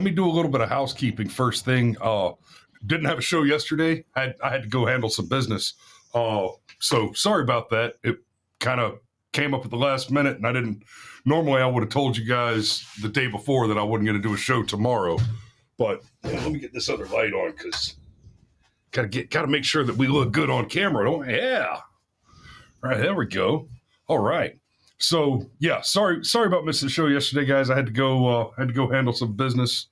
Let me do a little bit of housekeeping first thing. Didn't have a show yesterday. I had to go handle some business. So sorry about that. It kind of came up at the last minute, and I didn't. Normally, I would have told you guys the day before that I wasn't going to do a show tomorrow. But let me get this other light on because gotta make sure that we look good on camera. Don't we? Yeah. All right, there we go. All right. So yeah, sorry about missing the show yesterday, guys. I had to go handle some business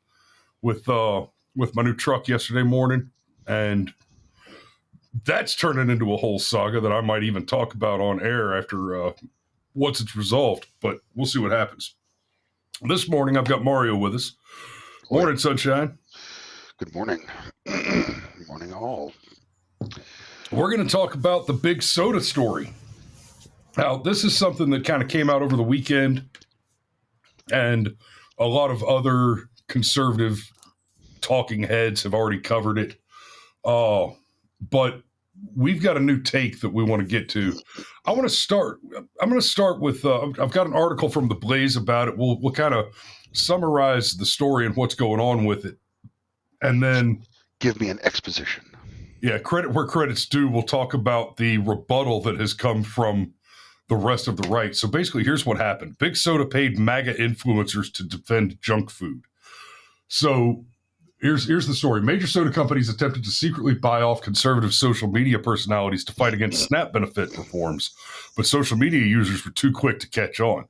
with my new truck yesterday morning, and that's turning into a whole saga that I might even talk about on air after once it's resolved. But we'll see what happens. This morning I've got Mario with us. Morning, Sunshine. Good morning. Good morning, all. We're going to talk about the Big Soda story. Now, this is something that kind of came out over the weekend, and a lot of other conservative talking heads have already covered it. But we've got a new take that we want to get to. I'm going to start with, I've got an article from The Blaze about it. We'll kind of summarize the story and what's going on with it. And then give me an exposition. Yeah, credit where credit's due. We'll talk about the rebuttal that has come from the rest of the right. So basically, here's what happened. Big Soda paid MAGA influencers to defend junk food. So here's the story. Major soda companies attempted to secretly buy off conservative social media personalities to fight against SNAP benefit reforms, but social media users were too quick to catch on.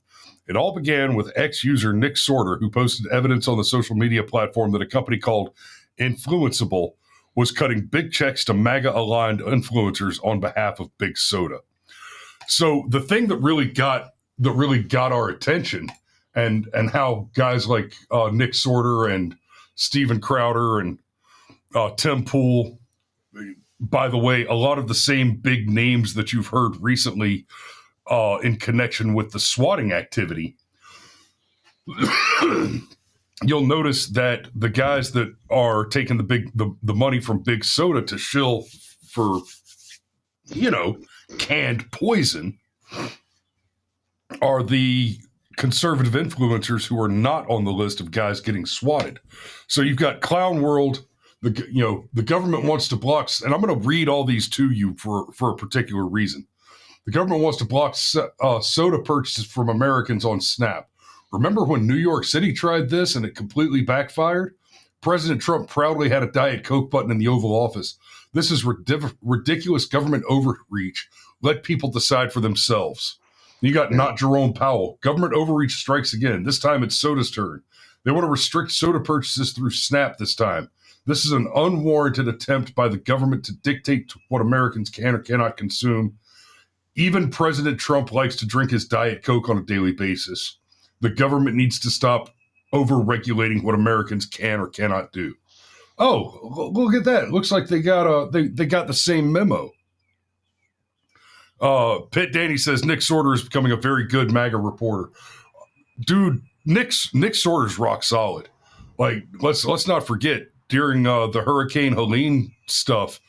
It all began with ex-user Nick Sorter, who posted evidence on the social media platform that a company called Influenceable was cutting big checks to MAGA-aligned influencers on behalf of Big Soda. So the thing that really got our attention, and how guys like Nick Sorter and Steven Crowder and Tim Pool, by the way, a lot of the same big names that you've heard recently in connection with the swatting activity. You'll notice that the guys that are taking the money from Big Soda to shill for, canned poison are the conservative influencers who are not on the list of guys getting swatted. So you've got Clown World. The government wants to block, and I'm going to read all these to you for a particular reason. The government wants to block soda purchases from Americans on SNAP. Remember when New York City tried this and it completely backfired? President Trump proudly had a Diet Coke button in the Oval Office. This is ridiculous government overreach. Let people decide for themselves. You got Not Jerome Powell. Government overreach strikes again. This time it's soda's turn. They want to restrict soda purchases through SNAP this time. This is an unwarranted attempt by the government to dictate what Americans can or cannot consume. Even President Trump likes to drink his Diet Coke on a daily basis. The government needs to stop over-regulating what Americans can or cannot do. Oh, look at that. Looks like they got the same memo. Pitt Danny says Nick Sorter is becoming a very good MAGA reporter. Dude, Nick Sorter's rock solid. Like, let's not forget, during the Hurricane Helene stuff,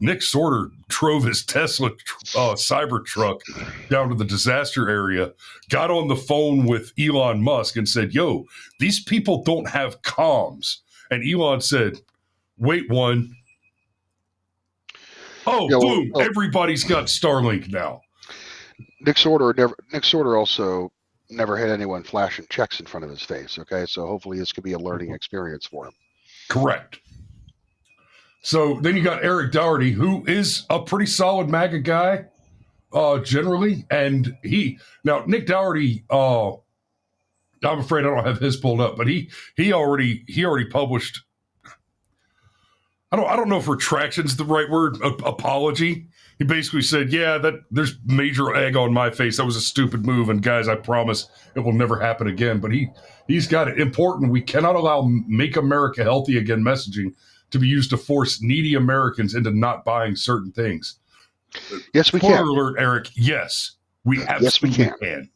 Nick Sorter drove his Tesla Cybertruck down to the disaster area, got on the phone with Elon Musk and said, yo, these people don't have comms. And Elon said, wait one. Oh, yeah, boom, everybody's got Starlink now. Nick Sorter also never had anyone flashing checks in front of his face, okay? So hopefully this could be a learning experience for him. Correct. So then you got Eric Doherty, who is a pretty solid MAGA guy, generally. And Nick Doherty, I'm afraid I don't have his pulled up, but he already published. I don't know if retraction's the right word. Apology. He basically said, yeah, that there's major egg on my face. That was a stupid move. And guys, I promise it will never happen again. But he's got it important. We cannot allow Make America Healthy Again messaging to be used to force needy Americans into not buying certain things. Yes, we Spoiler can. alert, Eric. Yes, we absolutely can.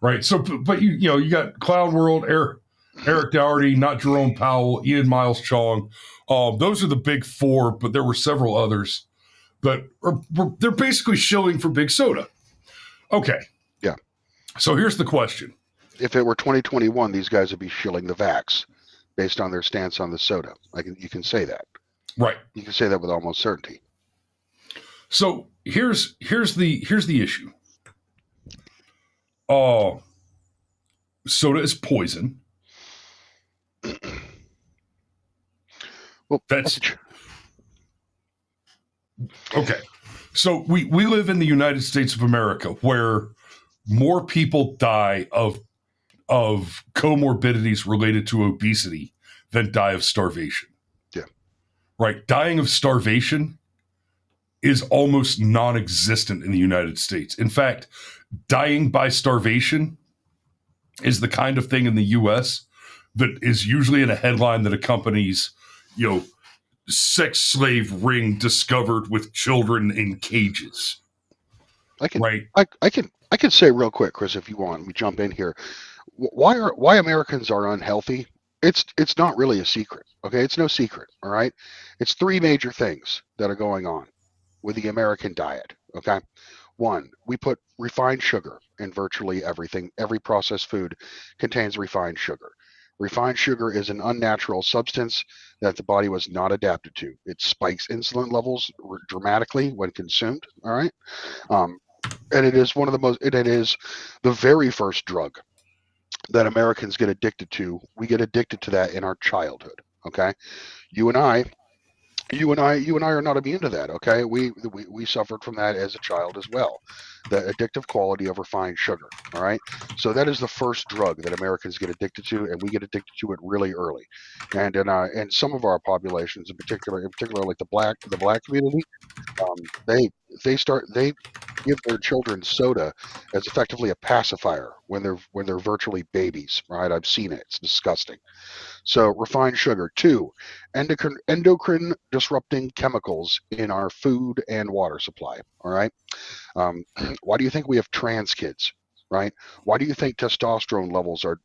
Right. So, but you got Clown World, Eric Doherty, Not Jerome Powell, Ian Miles Chong. Those are the big four, but there were several others that they're basically shilling for Big Soda. Okay. Yeah. So here's the question. If it were 2021, these guys would be shilling the vax. based on their stance on the soda. You can say that. Right. You can say that with almost certainty. So here's the issue. Soda is poison. Well, That's okay. So we live in the United States of America, where more people die of comorbidities related to obesity than die of starvation. Yeah. Right. Dying of starvation is almost non-existent in the United States. In fact, dying by starvation is the kind of thing in the US that is usually in a headline that accompanies, sex slave ring discovered with children in cages. I can right. I can say real quick, Chris, if you want, we jump in here. Why Americans are unhealthy? It's not really a secret. Okay, it's no secret. All right, it's three major things that are going on with the American diet. Okay, one, we put refined sugar in virtually everything. Every processed food contains refined sugar. Refined sugar is an unnatural substance that the body was not adapted to. It spikes insulin levels dramatically when consumed. All right, and it is one of the most. It is the very first drug that Americans get addicted to. We get addicted to that in our childhood. Okay, you and I are not immune to that. Okay, we suffered from that as a child as well, the addictive quality of refined sugar. All right, so that is the first drug that Americans get addicted to, and we get addicted to it really early. And in some of our populations, in particular like the black community, they give their children soda as effectively a pacifier when they're virtually babies. Right, I've seen it. It's disgusting. So refined sugar. Two, endocrine disrupting chemicals in our food and water supply. All right. Why do you think we have trans kids? Right? Why do you think testosterone levels are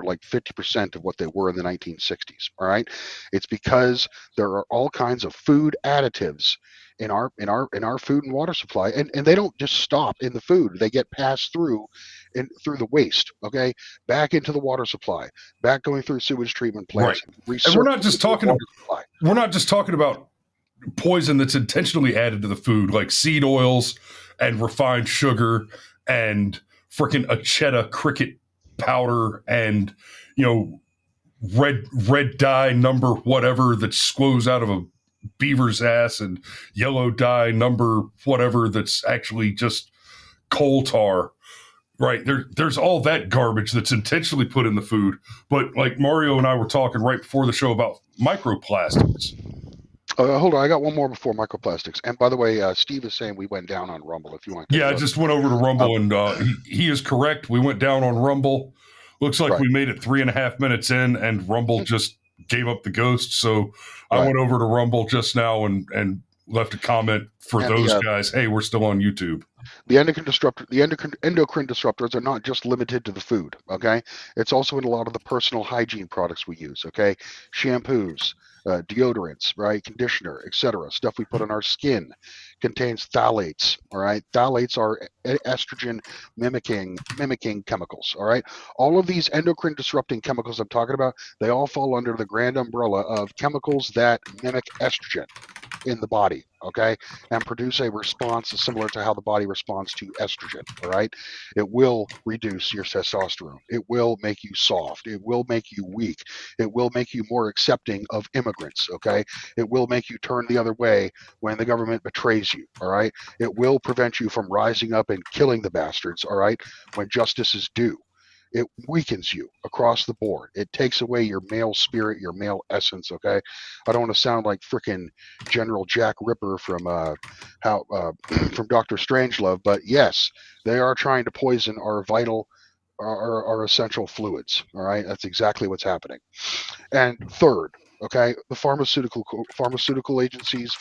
like 50% of what they were in the 1960s? All right. It's because there are all kinds of food additives in our food and water supply, and they don't just stop in the food. They get passed through through the waste, okay, back into the water supply, back going through sewage treatment plants. Right. And we're not just talking about poison that's intentionally added to the food, like seed oils and refined sugar and freaking acheta cricket powder and red dye number whatever that squoze out of a beaver's ass and yellow dye number whatever that's actually just coal tar. Right. There's all that garbage that's intentionally put in the food. But like Mario and I were talking right before the show about microplastics. Hold on, I got one more before microplastics. And by the way, Steve is saying we went down on Rumble. If you want, I just went over to Rumble, and he is correct. We went down on Rumble. Looks like we made it 3.5 minutes in, and Rumble just gave up the ghost. So I went over to Rumble just now and left a comment for those guys. Hey, we're still on YouTube. The endocrine disruptors are not just limited to the food. Okay, it's also in a lot of the personal hygiene products we use. Okay, shampoos, deodorants, right, conditioner, etc. Stuff we put on our skin contains phthalates. All right, phthalates are estrogen mimicking chemicals. All right, all of these endocrine disrupting chemicals I'm talking about, they all fall under the grand umbrella of chemicals that mimic estrogen in the body, okay, and produce a response similar to how the body responds to estrogen. All right, it will reduce your testosterone, it will make you soft, it will make you weak, it will make you more accepting of immigrants. Okay, it will make you turn the other way when the government betrays you. All right, it will prevent you from rising up and killing the bastards. All right, when justice is due. It weakens you across the board. It takes away your male spirit, your male essence. Okay, I don't want to sound like frickin' General Jack Ripper from from Dr. Strangelove, but yes, they are trying to poison our vital, our essential fluids. All right, that's exactly what's happening. And third, okay, the pharmaceutical agencies,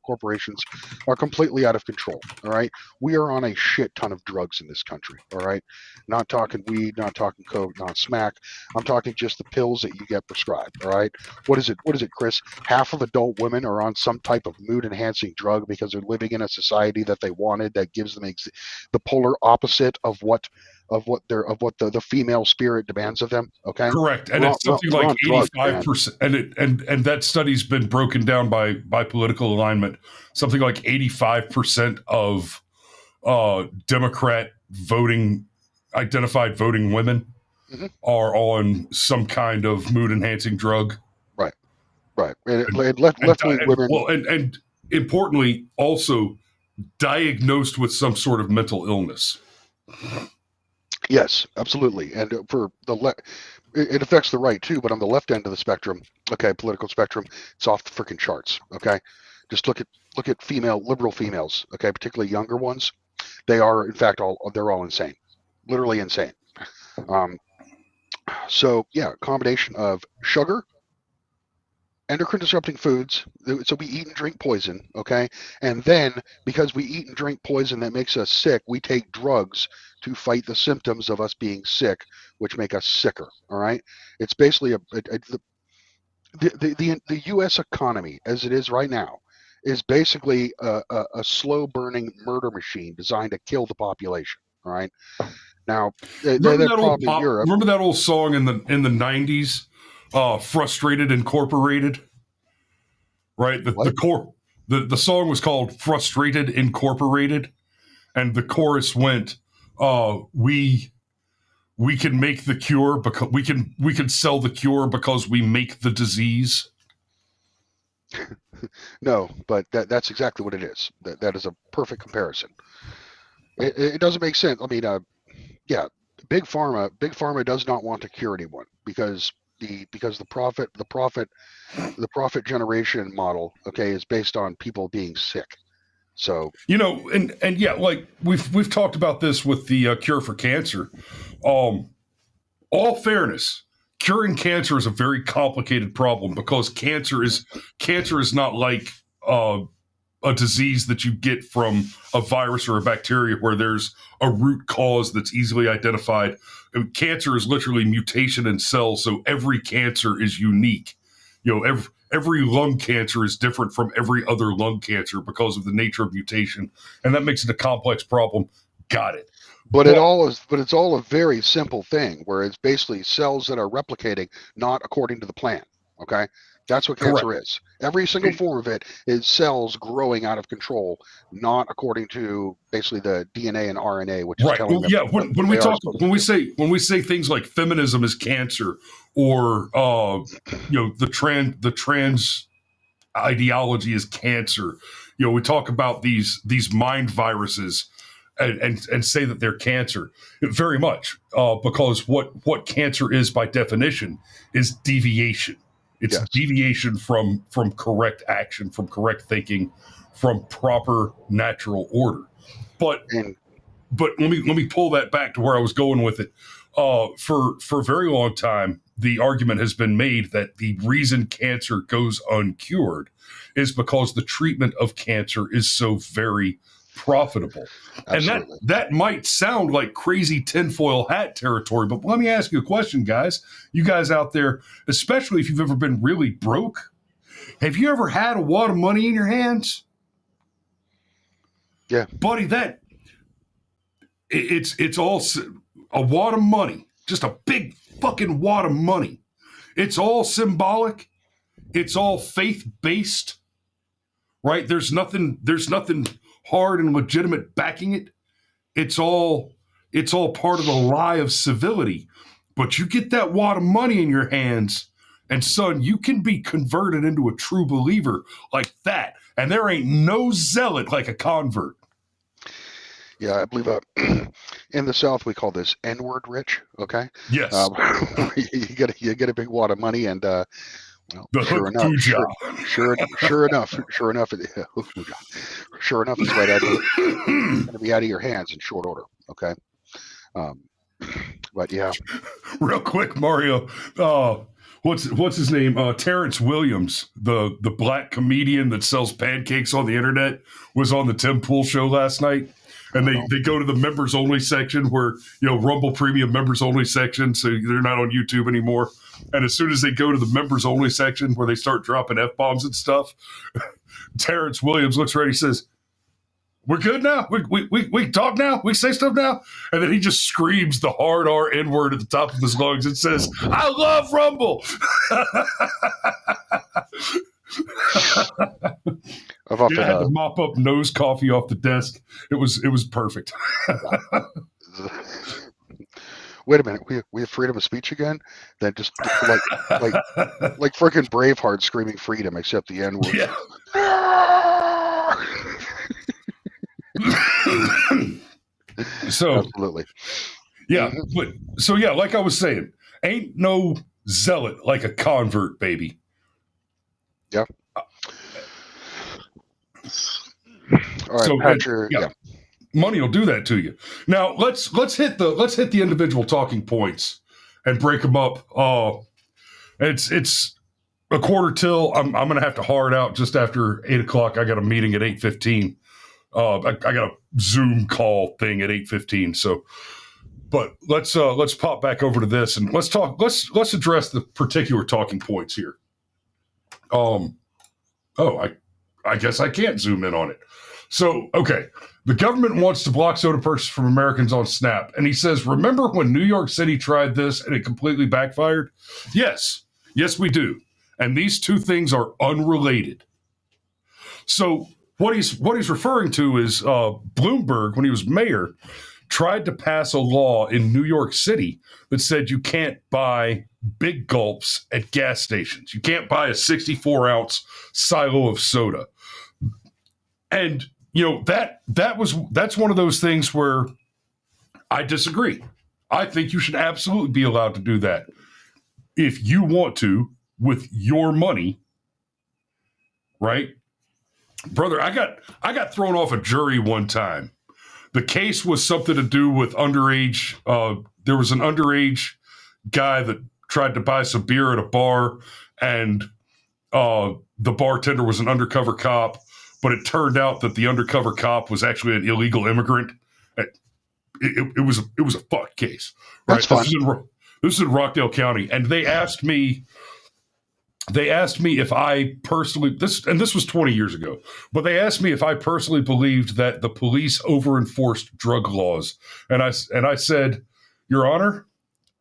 corporations are completely out of control. All right, we are on a shit ton of drugs in this country. All right, not talking weed, not talking coke, not smack. I'm talking just the pills that you get prescribed. All right, what is it, Chris? Half of adult women are on some type of mood enhancing drug because they're living in a society that they wanted that gives them the polar opposite of what the female spirit demands of them. Okay, Correct, and we're on, it's something we're like on drugs, man. 85%, and that study's been broken down by political alignment. Something like 85% of Democrat identified voting women Mhm. are on some kind of mood enhancing drug. Right, right. And And, left wing women. well, and importantly, also diagnosed with some sort of mental illness. Yes, absolutely. And for it affects the right too, but on the left end of the spectrum, okay, political spectrum, it's off the freaking charts. Okay, just look at liberal females, okay, particularly younger ones. They are, in fact, they're all insane, literally insane. So yeah, combination of sugar, endocrine disrupting foods. So we eat and drink poison, okay, and then because we eat and drink poison that makes us sick, we take drugs to fight the symptoms of us being sick, which make us sicker. All right, it's basically the U.S. economy as it is right now is basically a slow burning murder machine designed to kill the population. All right, now they're probably Europe. Remember that old song in the 90s, Frustrated Incorporated, right? The song was called Frustrated Incorporated, and the chorus went, we can make the cure because we can sell the cure because we make the disease. No, but that's exactly what it is. That is a perfect comparison. It doesn't make sense. I mean, yeah, big pharma does not want to cure anyone because the profit generation model, okay, is based on people being sick. So and yeah, like we've talked about this with the cure for cancer. All fairness, curing cancer is a very complicated problem because cancer is not like a disease that you get from a virus or a bacteria where there's a root cause that's easily identified. Cancer is literally mutation in cells, so every cancer is unique. Every lung cancer is different from every other lung cancer because of the nature of mutation, and that makes it a complex problem. Got it. But it's all a very simple thing where it's basically cells that are replicating not according to the plan. Okay, that's what cancer is. Every single form of it is cells growing out of control, not according to basically the DNA and RNA, which is telling them. Yeah, when we say things like feminism is cancer, or the trans ideology is cancer. We talk about these mind viruses. And say that they're cancer, very much because what cancer is by definition is deviation. It's deviation from correct action, from correct thinking, from proper natural order. But let me pull that back to where I was going with it. For a very long time, the argument has been made that the reason cancer goes uncured is because the treatment of cancer is so very profitable. Absolutely. And that might sound like crazy tinfoil hat territory, but let me ask you a question, guys. You guys out there, especially if you've ever been really broke, have you ever had a wad of money in your hands? Yeah, buddy, it's all a wad of money, just a big fucking wad of money. It's all symbolic. It's all faith-based, right? There's nothing hard and legitimate backing it. It's all part of the lie of civility. But you get that wad of money in your hands, and son, you can be converted into a true believer like that. And there ain't no zealot like a convert. Yeah, I believe in the South we call this N-word rich. Okay. Yes. You get a big wad of money, and sure enough, it's right out of going to be out of your hands in short order. Okay. But yeah. Real quick, Mario. What's his name? Terrence Williams, the black comedian that sells pancakes on the internet, was on the Tim Pool show last night. And they go to the members only section where, Rumble Premium members only section. So they're not on YouTube anymore. And as soon as they go to the members only section where they start dropping F-bombs and stuff, Terrence Williams looks right. He says, we're good now. We talk now. We say stuff now. And then he just screams the hard R N word at the top of his lungs and says, "I love Rumble." I've I often had to mop up nose coffee off the desk. It was perfect. wait a minute, we have freedom of speech again? Then just like freaking Braveheart screaming freedom, except the N word. Yeah. So Absolutely. yeah, but so yeah, like I was saying, ain't no zealot like a convert, baby. Yeah. All right, So Patrick. Yeah. money will do that to you. Now let's hit the individual talking points and break them up. It's a quarter till. I'm gonna have to hard out just after 8:00. I got a meeting at 8:15. I got a Zoom call thing at 8:15. So, but let's pop back over to this and let's talk. Let's address the particular talking points here. I guess I can't zoom in on it. So, okay, the government wants to block soda purchases from Americans on SNAP, and he says, "Remember when New York City tried this and it completely backfired?" Yes, we do, and these two things are unrelated. So what he's referring to is Bloomberg, when he was mayor, tried to pass a law in New York City that said you can't buy big gulps at gas stations. You can't buy a 64-ounce silo of soda. And that's one of those things where I disagree. I think you should absolutely be allowed to do that if you want to with your money, right? Brother, I got thrown off a jury one time. The case was something to do with underage. There was an underage guy that tried to buy some beer at a bar, and the bartender was an undercover cop. But it turned out that the undercover cop was actually an illegal immigrant. It was a fuck case. Right? That's fine. This is in Rockdale County, and they asked me if I personally this was 20 years ago, but they asked me if I personally believed that the police over-enforced drug laws, and I said, "Your Honor,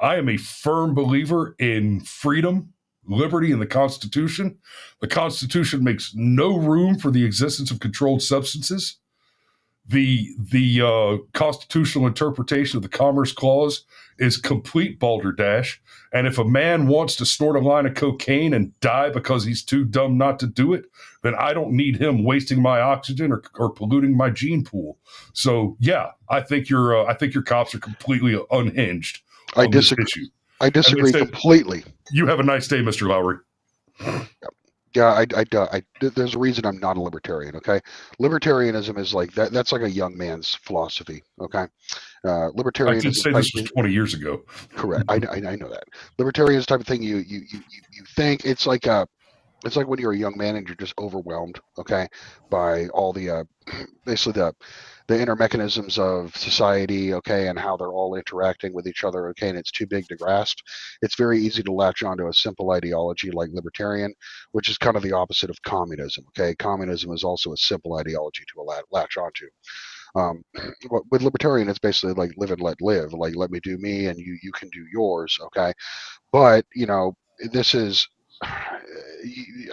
I am a firm believer in freedom, liberty, and the Constitution. The Constitution makes no room for the existence of controlled substances. The constitutional interpretation of the Commerce Clause is complete balderdash. And if a man wants to snort a line of cocaine and die because he's too dumb not to do it, then I don't need him wasting my oxygen or polluting my gene pool." So yeah, I think your cops are completely unhinged. I disagree. I disagree completely. You have a nice day, Mr. Lowry. Yeah, there's a reason I'm not a libertarian. Okay, libertarianism is like that. That's like a young man's philosophy. Okay, libertarianism. I did say this was 20 years ago. Correct. I know that. Libertarian is the type of thing you think it's like when you're a young man and you're just overwhelmed. Okay, by all the basically the inner mechanisms of society, okay, and how they're all interacting with each other, okay, and it's too big to grasp. It's very easy to latch onto a simple ideology like libertarian, which is kind of the opposite of communism, okay? Communism is also a simple ideology to latch onto. With libertarian, it's basically like live and let live, like let me do me and you can do yours, okay? But, this is,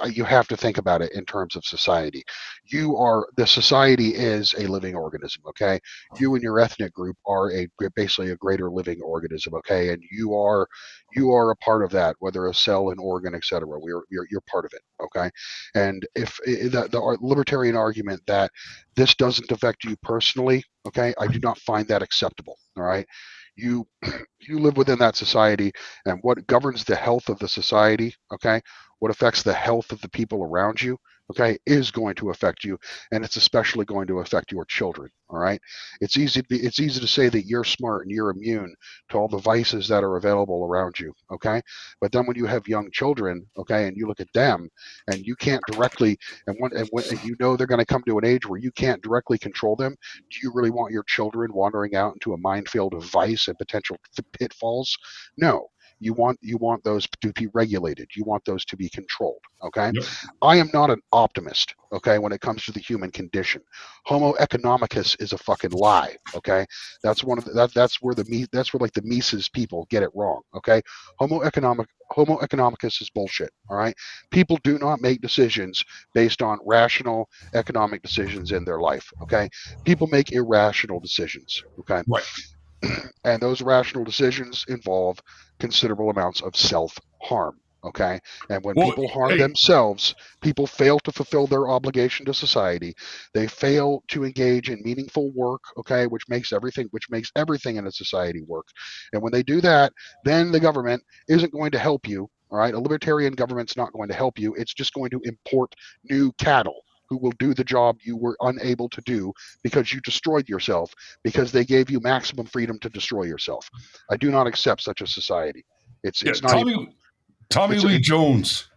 you have to think about it in terms of society. The society is a living organism, okay? You and your ethnic group are basically a greater living organism, okay? And you are a part of that, whether a cell, an organ, etc. You're part of it, okay? And if the libertarian argument that this doesn't affect you personally, okay, I do not find that acceptable, all right? You live within that society, and what governs the health of the society, okay, what affects the health of the people around you, okay, is going to affect you, and it's especially going to affect your children, all right? It's easy to say that you're smart and you're immune to all the vices that are available around you, okay? But then when you have young children, okay, and you look at them and you can't directly, and you know they're going to come to an age where you can't directly control them, do you really want your children wandering out into a minefield of vice and potential pitfalls? No. You want those to be regulated. You want those to be controlled. Okay. Yep. I am not an optimist. Okay. When it comes to the human condition, Homo economicus is a fucking lie. Okay. That's one of that's where like the Mises people get it wrong. Okay. Homo economicus is bullshit. All right. People do not make decisions based on rational economic decisions in their life. Okay. People make irrational decisions. Okay. Right. And those rational decisions involve considerable amounts of self-harm. Okay. And when people harm themselves, people fail to fulfill their obligation to society. They fail to engage in meaningful work, okay, which makes everything in a society work. And when they do that, then the government isn't going to help you. All right. A libertarian government's not going to help you. It's just going to import new cattle who will do the job you were unable to do because you destroyed yourself, because they gave you maximum freedom to destroy yourself. I do not accept such a society. It's not Tommy Lee Jones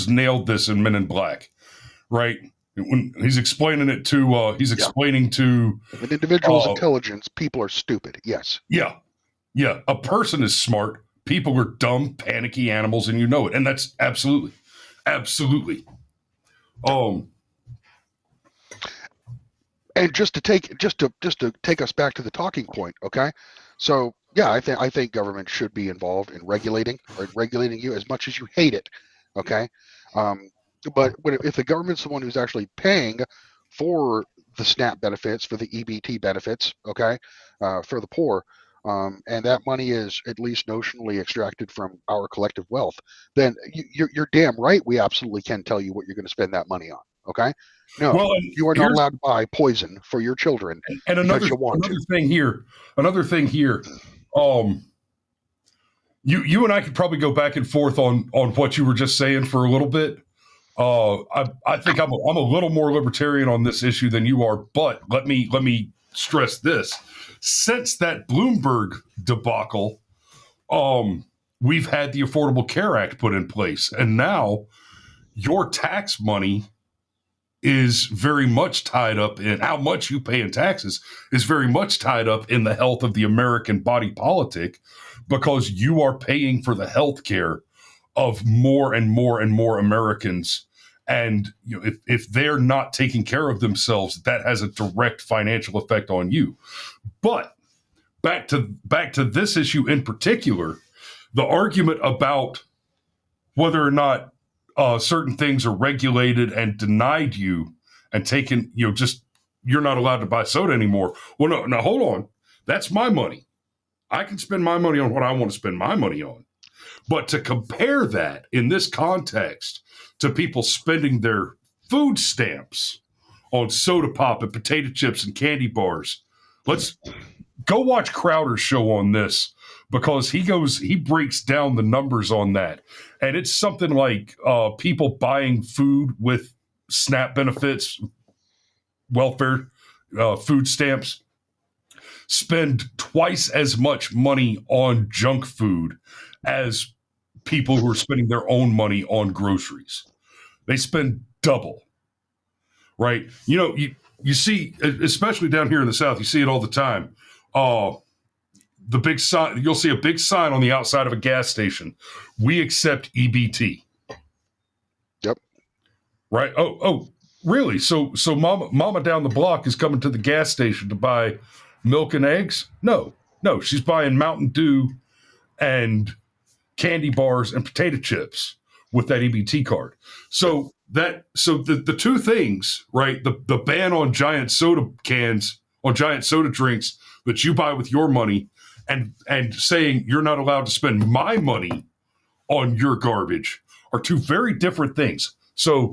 nailed this in Men in Black, right? When he's explaining it to an individual's intelligence, people are stupid. Yes. Yeah. A person is smart. People are dumb, panicky animals, and you know it. And that's absolutely. And just to take us back to the talking point, okay? So yeah, I think government should be involved in regulating you as much as you hate it, okay? But if the government's the one who's actually paying for the SNAP benefits, for the EBT benefits, okay, for the poor, and that money is at least notionally extracted from our collective wealth, then you're damn right we absolutely can tell you what you're going to spend that money on, okay? No, well, you are not allowed to buy poison for your children. And another thing here, you and I could probably go back and forth on what you were just saying for a little bit. I think I'm a little more libertarian on this issue than you are, but let me stress this. Since that Bloomberg debacle, we've had the Affordable Care Act put in place, and now your tax money is very much tied up in how much you pay in taxes is very much tied up in the health of the American body politic, because you are paying for the health care of more and more and more Americans. And if they're not taking care of themselves, that has a direct financial effect on you. But back to this issue in particular, the argument about whether or not certain things are regulated and denied you and taken, just you're not allowed to buy soda anymore. Well, no, now hold on. That's my money. I can spend my money on what I want to spend my money on. But to compare that in this context to people spending their food stamps on soda pop and potato chips and candy bars, let's go watch Crowder's show on this, because he breaks down the numbers on that. And it's something like people buying food with SNAP benefits, welfare, food stamps, spend twice as much money on junk food as people who are spending their own money on groceries. They spend double, right? You see, especially down here in the South, you see it all the time. The big sign, you'll see a big sign on the outside of a gas station. We accept EBT. Yep. Right. Oh, really? So mama down the block is coming to the gas station to buy milk and eggs? No, she's buying Mountain Dew and candy bars and potato chips with that EBT card. So the two things, right? The ban on giant soda cans, on giant soda drinks that you buy with your money, and saying you're not allowed to spend my money on your garbage, are two very different things. So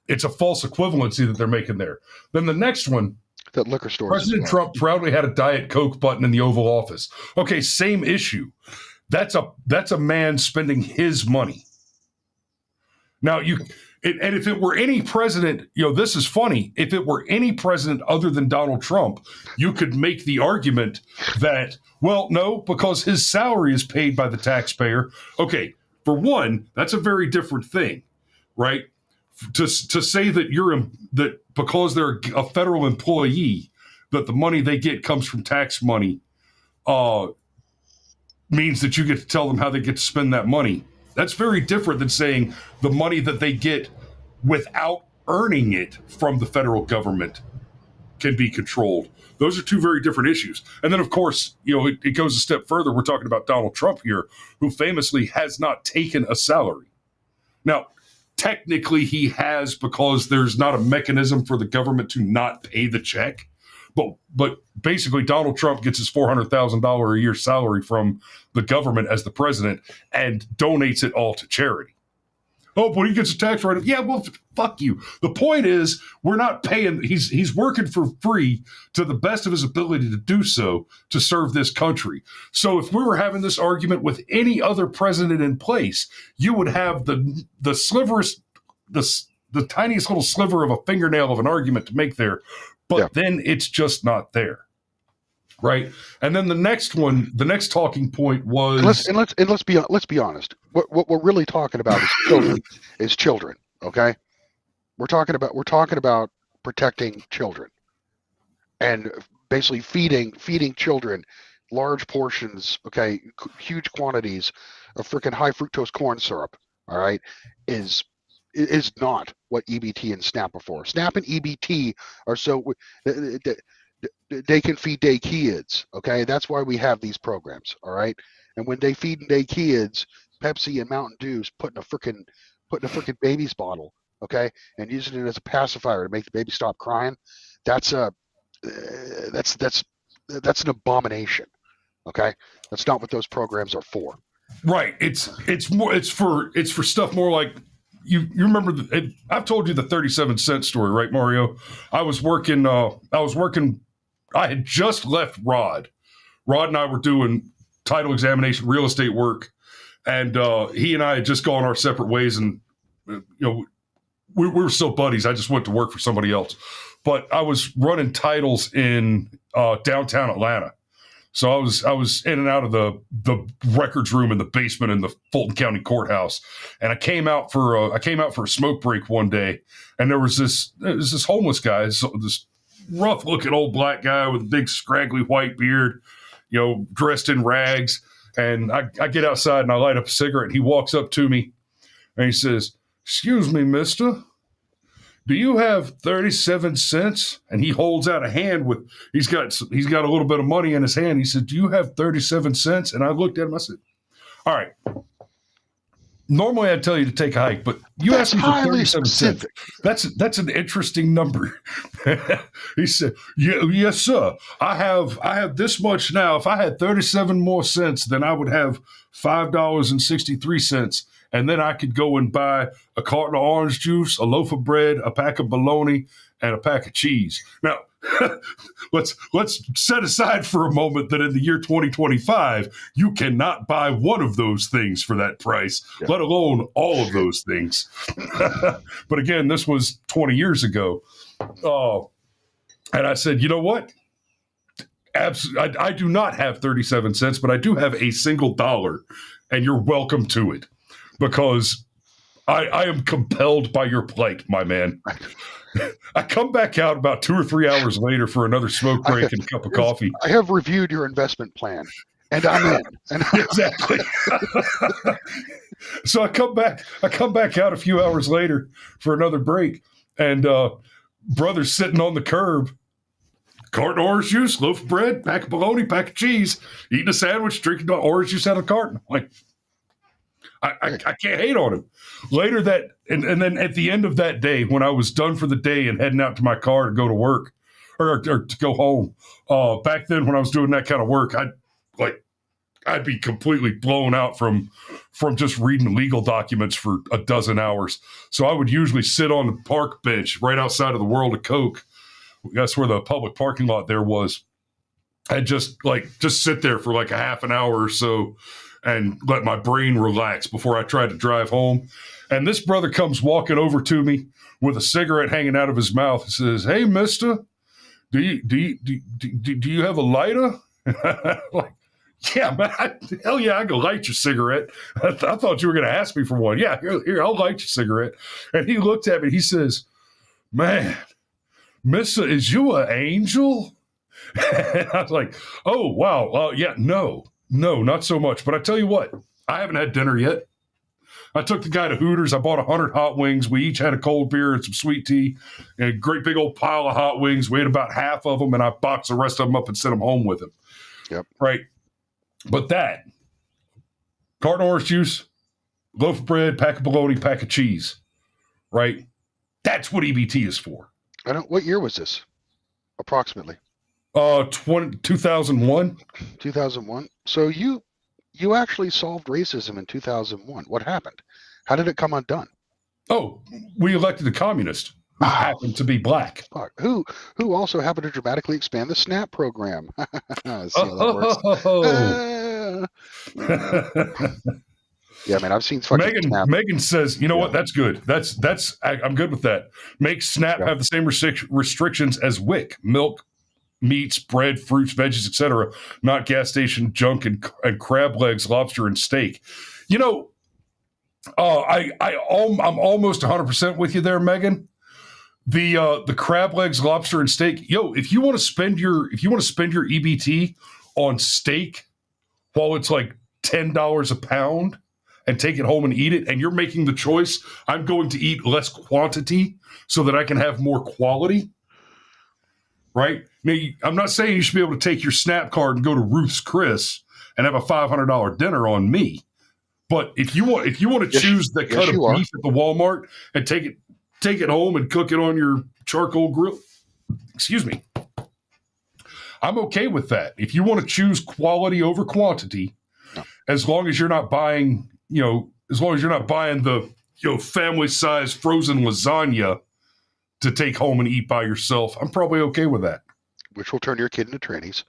it's a false equivalency that they're making there. Then the next one, that liquor store. President Trump proudly had a Diet Coke button in the Oval Office. Okay, same issue. That's a man spending his money. Now and if it were any president, this is funny. If it were any president other than Donald Trump, you could make the argument that, well, no, because his salary is paid by the taxpayer. Okay, for one, that's a very different thing, right? To say that that because they're a federal employee, that the money they get comes from tax money, means that you get to tell them how they get to spend that money. That's very different than saying the money that they get without earning it from the federal government can be controlled. Those are two very different issues. And then, of course, it goes a step further. We're talking about Donald Trump here, who famously has not taken a salary. Now, technically he has, because there's not a mechanism for the government to not pay the check. But basically, Donald Trump gets his $400,000 a year salary from the government as the president and donates it all to charity. Oh, but he gets a tax write-off. Yeah, well, fuck you. The point is, we're not paying. He's working for free to the best of his ability to do so to serve this country. So if we were having this argument with any other president in place, you would have the tiniest little sliver of a fingernail of an argument to make there. But then it's just not there. Right. And then the next talking point was let's be honest. What we're really talking about is children. Okay. We're talking about protecting children and basically feeding children large portions, okay, huge quantities of freaking high fructose corn syrup. All right. Is not what EBT and SNAP are for. SNAP and EBT are so they can feed day kids. Okay, that's why we have these programs. All right, and when they feed day kids, Pepsi and Mountain Dew's putting a freaking baby's bottle. Okay, and using it as a pacifier to make the baby stop crying. That's an abomination. Okay, that's not what those programs are for. Right. It's for stuff more like. You remember? I've told you the 37-cent story, right, Mario? I was working. I had just left Rod. Rod and I were doing title examination, real estate work, and he and I had just gone our separate ways. And we were still buddies. I just went to work for somebody else, but I was running titles in downtown Atlanta. So I was in and out of the records room in the basement in the Fulton County Courthouse, and I came out for a smoke break one day, and there was this homeless guy, this rough looking old black guy with a big scraggly white beard, dressed in rags, and I get outside and I light up a cigarette, and he walks up to me, and he says, "Excuse me, mister. Do you have 37 cents?" And he holds out a hand with, he's got a little bit of money in his hand. He said, "Do you have 37 cents? And I looked at him, I said, "All right. Normally I'd tell you to take a hike, but you asked me for 37 cents. That's an interesting number." He said, "Yes, sir. I have this much now. If I had 37 more cents, then I would have $5.63. And then I could go and buy a carton of orange juice, a loaf of bread, a pack of bologna, and a pack of cheese." Now, let's set aside for a moment that in the year 2025, you cannot buy one of those things for that price, let alone all of those things. But again, this was 20 years ago. And I said, you know what? I do not have 37 cents, but I do have a single dollar, and you're welcome to it. Because I am compelled by your plight, my man. I come back out about 2 or 3 hours later for another smoke break and a cup of coffee. I have reviewed your investment plan, and I'm in. Exactly. So I come back out a few hours later for another break, and brother's sitting on the curb, carton of orange juice, loaf of bread, pack of bologna, pack of cheese, eating a sandwich, drinking orange juice out of a carton. Like, I can't hate on him. Later and then at the end of that day, when I was done for the day and heading out to my car to go to work or to go home, back then when I was doing that kind of work, I'd be completely blown out from just reading legal documents for a dozen hours. So I would usually sit on the park bench right outside of the World of Coke. That's where the public parking lot there was. I'd just sit there for like a half an hour or so and let my brain relax before I tried to drive home. And this brother comes walking over to me with a cigarette hanging out of his mouth and says, "Hey, mister, do you have a lighter?" Like, yeah, man, hell yeah, I go light your cigarette. I thought you were going to ask me for one. Yeah, here, I'll light your cigarette. And he looked at me, he says, "Man, mister, is you an angel?" And I was like, "Oh, wow. Yeah, no, No, not so much. But I tell you what, I haven't had dinner yet. I took the guy to Hooters. I bought 100 hot wings. We each had a cold beer and some sweet tea and a great big old pile of hot wings. We ate about half of them, and I boxed the rest of them up and sent them home with him. Yep. Right. But that, carton orange juice, loaf of bread, pack of bologna, pack of cheese, right? That's what EBT is for. What year was this? Approximately. 2001. 2001. So you actually solved racism in 2001. What happened? How did it come undone? Oh, we elected a communist who happened to be black. Fuck. Who also happened to dramatically expand the SNAP program. See how that works? Yeah, man, I've seen fucking SNAP. Megan says, you know what? That's good. I'm good with that. Make SNAP have the same restrictions as WIC: milk, meats, bread, fruits, veggies, etc. Not gas station junk and crab legs, lobster, and steak. You know, I'm almost 100% with you there, Megan. The crab legs, lobster, and steak. Yo, if you want to spend your EBT on steak while it's like $10 a pound and take it home and eat it, and you're making the choice, I'm going to eat less quantity so that I can have more quality. Right? Now, I'm not saying you should be able to take your SNAP card and go to Ruth's Chris and have a $500 dinner on me. But if you want to choose the cut of beef at the Walmart and take it home and cook it on your charcoal grill, excuse me, I'm okay with that. If you want to choose quality over quantity, as long as you're not buying, the family size frozen lasagna to take home and eat by yourself, I'm probably okay with that. Which will turn your kid into trannies.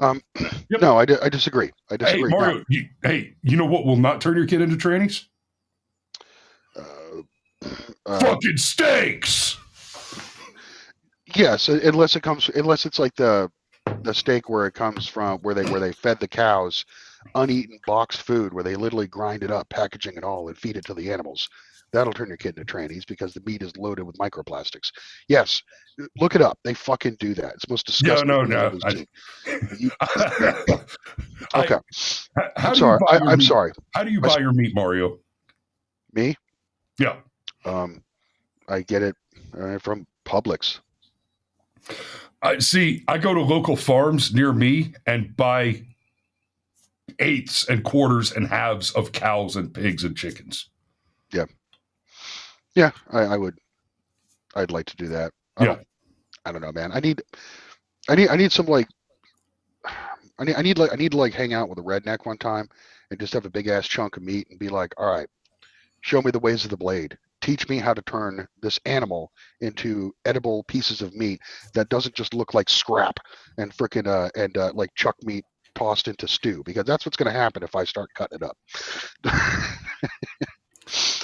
Yep. No, I disagree. Hey, Mario, you know what will not turn your kid into trannies? Fucking steaks. Yes, unless it's like the steak where it comes from, where they fed the cows uneaten boxed food, where they literally grind it up, packaging it all, and feed it to the animals. That'll turn your kid into trannies because the meat is loaded with microplastics. Yes, look it up. They fucking do that. It's the most disgusting. No. Okay. I'm sorry. How do you buy your meat, Mario? Me? Yeah. I get it from Publix. I go to local farms near me and buy eighths and quarters and halves of cows and pigs and chickens. Yeah, I'd like to do that. I don't know, man. I need some like, I need to like hang out with a redneck one time and just have a big ass chunk of meat and be like, all right, show me the ways of the blade. Teach me how to turn this animal into edible pieces of meat that doesn't just look like scrap and frickin' like chuck meat tossed into stew, because that's what's going to happen if I start cutting it up.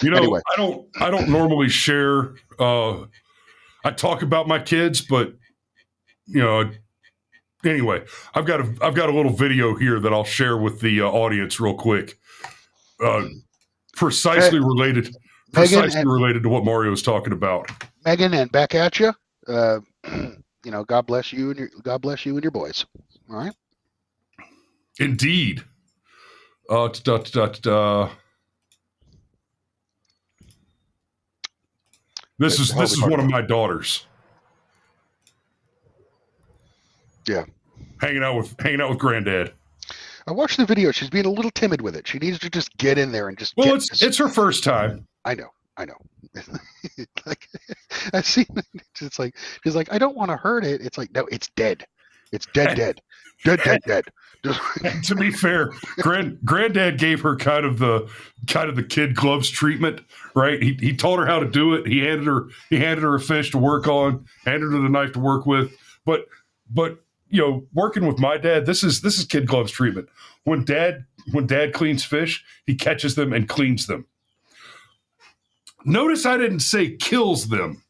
Anyway. I don't normally share. I talk about my kids, but anyway, I've got a little video here that I'll share with the audience real quick. Precisely related to what Mario was talking about. Megan, and back at you. God bless you and your boys. All right. Indeed. This is one of my daughters. Yeah. Hanging out with Granddad. I watched the video. She's being a little timid with it. She needs to just get in there and just. Well, it's her first time. I know. Like, I see. It's like she's like, I don't want to hurt it. It's like, no, it's dead. It's dead. To be fair, Granddad gave her kind of the kid gloves treatment, right? He taught her how to do it. He handed her a fish to work on, handed her the knife to work with. But working with my dad, this is kid gloves treatment. When dad cleans fish, he catches them and cleans them. Notice I didn't say kills them.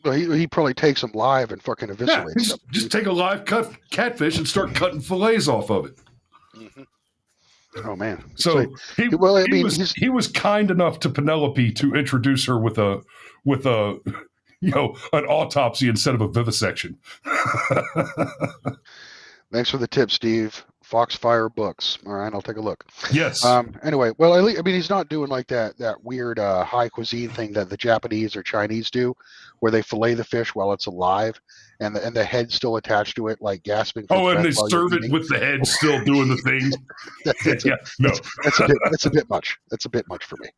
He probably takes them live and fucking eviscerates them. Just take a live catfish and start cutting fillets off of it. Mm-hmm. Oh man! So he was kind enough to Penelope to introduce her with a an autopsy instead of a vivisection. Thanks for the tip, Steve. Foxfire Books. All right, I'll take a look. Yes. Anyway, well, I mean, he's not doing like that weird high cuisine thing that the Japanese or Chinese do, where they fillet the fish while it's alive, and the head's still attached to it, like gasping. For and they breath while serve you're it eating. with the head still doing the thing. That's a bit much. That's a bit much for me.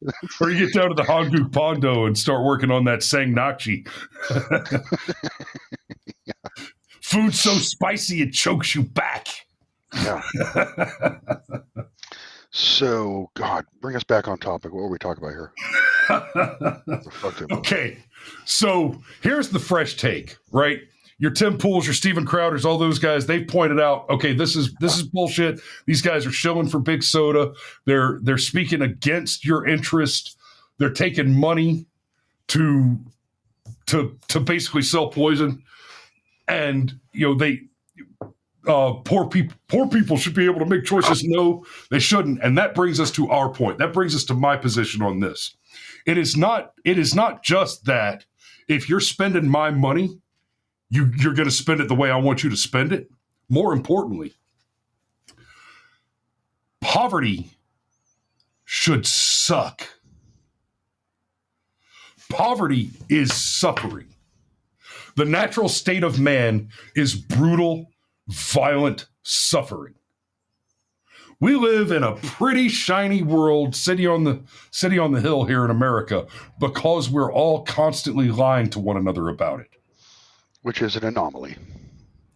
Or you get down to the Hangu Pondo and start working on that Sangnachi. Yeah. Food's so spicy it chokes you back. Yeah. So, God, bring us back on topic. What were we talking about here? Okay, so here's the fresh take, right? Your Tim Pools, your Steven Crowders, all those guys, they pointed out, okay, this is bullshit. These guys are shilling for big soda. They're speaking against your interest. They're taking money to basically sell poison, and they. Poor people should be able to make choices. No, they shouldn't. And that brings us to our point. That brings us to my position on this. It is not just that if you're spending my money, you're going to spend it the way I want you to spend it. More importantly, poverty should suck. Poverty is suffering. The natural state of man is brutal, violent suffering. We live in a pretty shiny world, city on the hill here in America, because we're all constantly lying to one another about it. Which is an anomaly.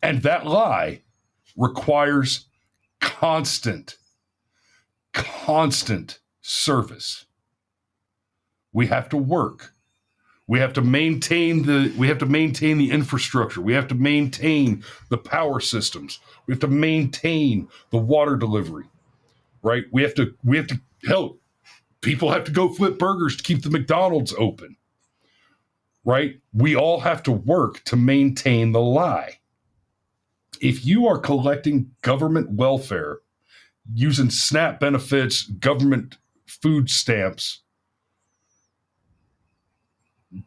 And that lie requires constant service. We have to work. We have to maintain the infrastructure. We have to maintain the power systems. We have to maintain the water delivery, right? We have to help. People have to go flip burgers to keep the McDonald's open, right? We all have to work to maintain the lie. If you are collecting government welfare using SNAP benefits, government food stamps,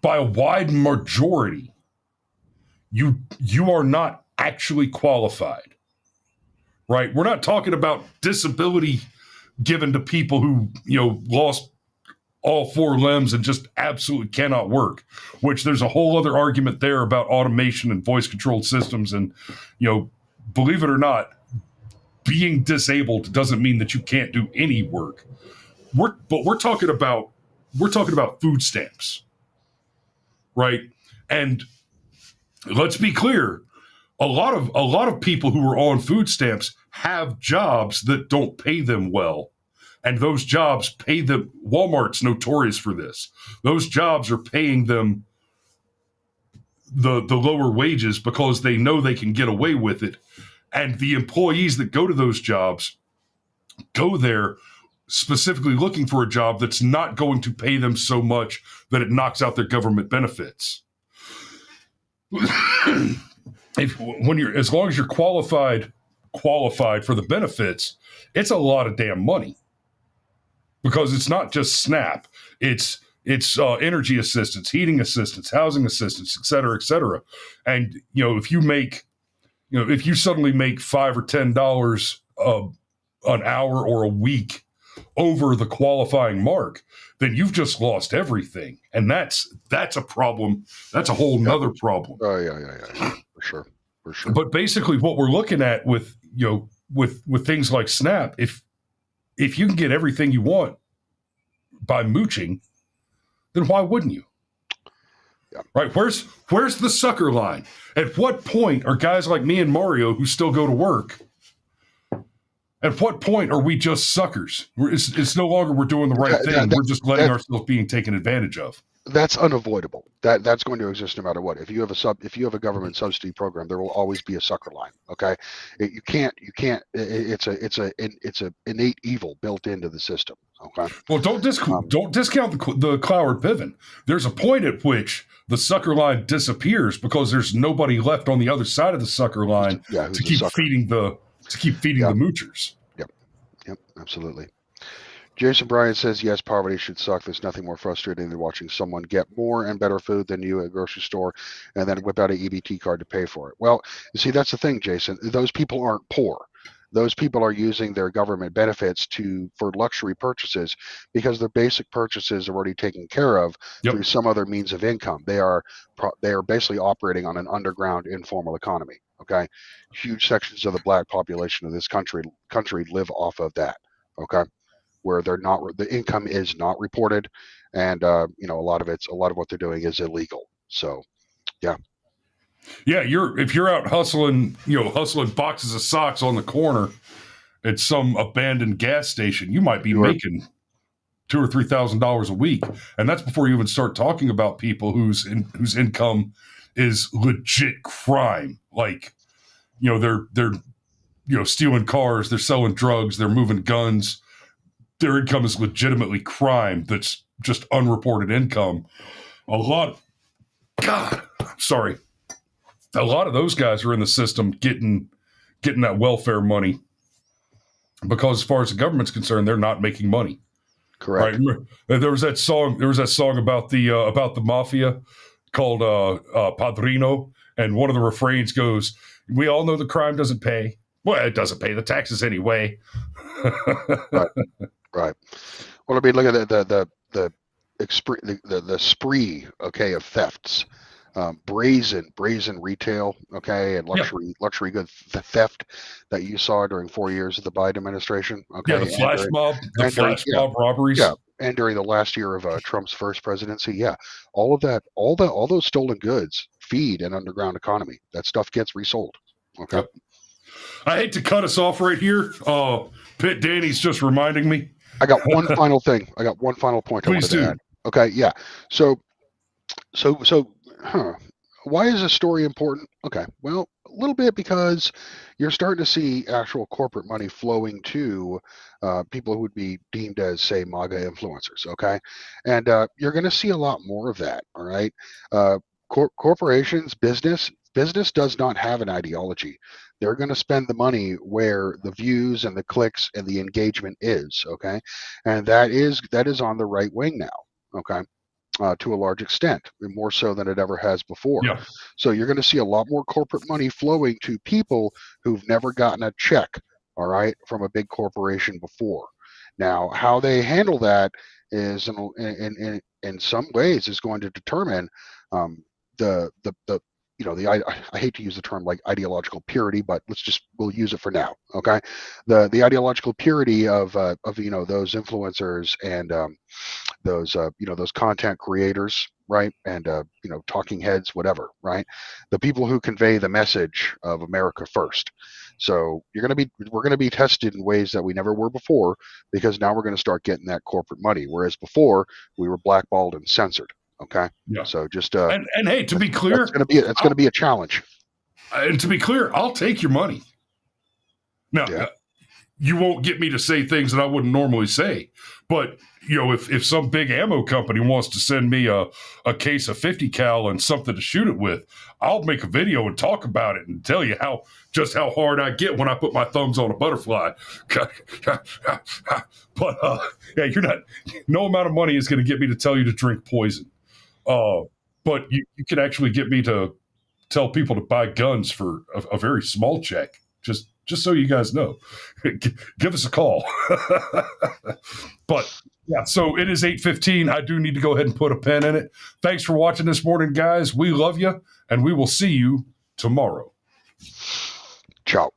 by a wide majority, you are not actually qualified, right? We're not talking about disability given to people who, lost all four limbs and just absolutely cannot work, which there's a whole other argument there about automation and voice controlled systems. And, believe it or not, being disabled doesn't mean that you can't do any work. We're talking about food stamps. Right. And let's be clear. A lot of people who are on food stamps have jobs that don't pay them well. And those jobs pay them. Walmart's notorious for this. Those jobs are paying them the lower wages because they know they can get away with it. And the employees that go to those jobs go there specifically looking for a job that's not going to pay them so much that it knocks out their government benefits. As long as you're qualified for the benefits, it's a lot of damn money, because it's not just SNAP. It's energy assistance, heating assistance, housing assistance, et cetera, et cetera. And if you suddenly make $5 or $10 an hour or a week over the qualifying mark, then you've just lost everything. And that's a problem. That's a whole nother problem. Oh, yeah. For sure. But basically what we're looking at with things like SNAP, if you can get everything you want by mooching, then why wouldn't you? Yeah. Right? Where's the sucker line? At what point are guys like me and Mario who still go to work, at what point are we just suckers? It's no longer we're doing the right thing. We're just letting ourselves being taken advantage of. That's unavoidable. That's going to exist no matter what. If you have a government subsidy program, there will always be a sucker line. Okay, you can't. It's a innate evil built into the system. Okay. Well, don't discount the Cloward Piven. There's a point at which the sucker line disappears because there's nobody left on the other side of the sucker line to keep feeding the moochers. Yep, absolutely. Jason Bryan says, yes, poverty should suck. There's nothing more frustrating than watching someone get more and better food than you at a grocery store and then whip out an EBT card to pay for it. Well, you see, that's the thing, Jason. Those people aren't poor. Those people are using their government benefits for luxury purchases because their basic purchases are already taken care of through some other means of income. They are basically operating on an underground informal economy. Okay, huge sections of the black population of this country live off of that. Okay, where the income is not reported, and a lot of what they're doing is illegal. So, yeah. Yeah, if you're out hustling boxes of socks on the corner at some abandoned gas station, you might be making $2,000 or $3,000 a week, and that's before you even start talking about people whose income is legit crime. Like, they're stealing cars, they're selling drugs, they're moving guns. Their income is legitimately crime. That's just unreported income. A lot of those guys are in the system getting that welfare money because, as far as the government's concerned, they're not making money. Correct. Right? There was that song about the mafia called Padrino, and one of the refrains goes, "We all know the crime doesn't pay. Well, it doesn't pay the taxes anyway." Right. Well, I mean, look at the spree, okay, of thefts. Brazen retail, okay, and luxury good theft that you saw during 4 years of the Biden administration. Okay, yeah, the flash mob robberies. Yeah, and during the last year of Trump's first presidency, yeah, all those stolen goods feed an underground economy. That stuff gets resold. Okay. Yep. I hate to cut us off right here. Pitt Danny's just reminding me. I got one final thing. I got one final point I wanted to add. Okay, yeah. So, why is this story important? Okay, well, a little bit because you're starting to see actual corporate money flowing to people who would be deemed as, say, MAGA influencers. Okay, and you're going to see a lot more of that. All right, corporations, business does not have an ideology. They're going to spend the money where the views and the clicks and the engagement is. Okay, and that is on the right wing now. Okay. To a large extent, more so than it ever has before. Yeah. So you're going to see a lot more corporate money flowing to people who've never gotten a check, all right, from a big corporation before. Now, how they handle that is, in some ways, is going to determine I hate to use the term like ideological purity, but we'll use it for now. Okay, the ideological purity of those influencers and those content creators, right? And talking heads, whatever, right? The people who convey the message of America first. So we're going to be tested in ways that we never were before, because now we're going to start getting that corporate money, whereas before we were blackballed and censored. Okay. Yeah. So just and hey, to be clear, it's going to be a challenge. And to be clear, I'll take your money. Now, you won't get me to say things that I wouldn't normally say, but if some big ammo company wants to send me a case of 50 cal and something to shoot it with, I'll make a video and talk about it and tell you how hard I get when I put my thumbs on a butterfly. But you're not. No amount of money is going to get me to tell you to drink poison. But you can actually get me to tell people to buy guns for a very small check. Just so you guys know, give us a call. But yeah, so it is 8:15. I do need to go ahead and put a pin in it. Thanks for watching this morning, guys. We love you, and we will see you tomorrow. Ciao.